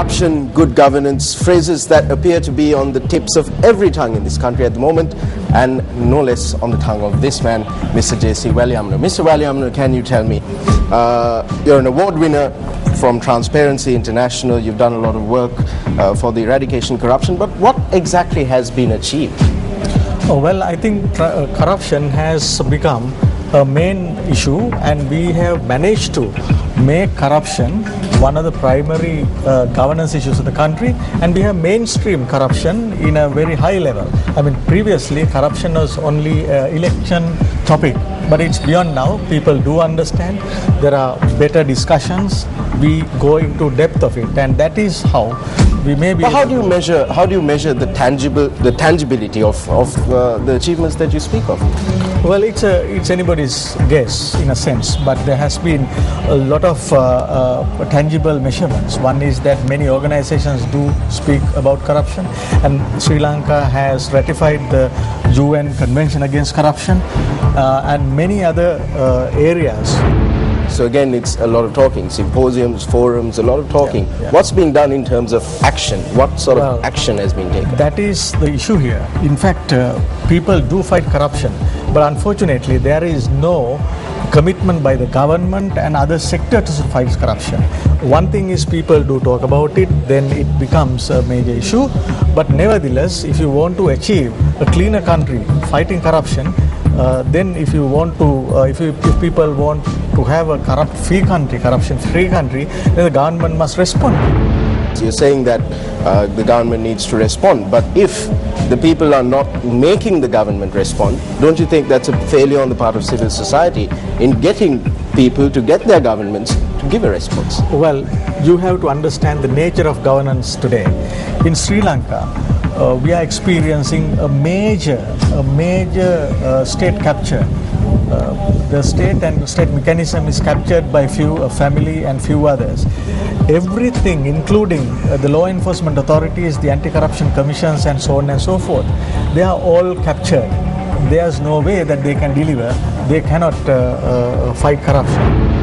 Corruption, good governance, phrases that appear to be on the tips of every tongue in this country at the moment, and no less on the tongue of this man, Mr. J.C. Walyamna. Mr. Walyamna, can you tell me, you're an award winner from Transparency International, you've done a lot of work for the eradication of corruption, but what exactly has been achieved? Oh, well, I think corruption has become a main issue, and we have managed to make corruption one of the primary governance issues of the country, and we have mainstream corruption in a very high level. I mean, previously corruption was only election topic, but it's beyond now. People do understand. There are better discussions. We go into depth of it, and that is how we may be. But how do you measure the tangibility of the achievements that you speak of? Well, it's anybody's guess in a sense, but there has been a lot of tangible measurements. One is that many organizations do speak about corruption, and Sri Lanka has ratified the UN Convention Against Corruption and many other areas. So again, it's a lot of talking, symposiums, forums, a lot of talking. Yeah. What's being done in terms of action? What sort of action has been taken? That is the issue here. In fact, people do fight corruption, but unfortunately there is no commitment by the government and other sectors to fight corruption. One thing is people do talk about it, then it becomes a major issue. But nevertheless, if you want to achieve a cleaner country fighting corruption, then if you want to, if people want to have a corruption-free country, then the government must respond. So you're saying that the government needs to respond, but if the people are not making the government respond, don't you think that's a failure on the part of civil society in getting people to get their governments to give a response? Well, you have to understand the nature of governance today. In Sri Lanka, we are experiencing a major state capture. The state and state mechanism is captured by a family and few others. Everything, including the law enforcement authorities, the anti-corruption commissions, and so on and so forth, they are all captured. There's no way that they can deliver. They cannot fight corruption.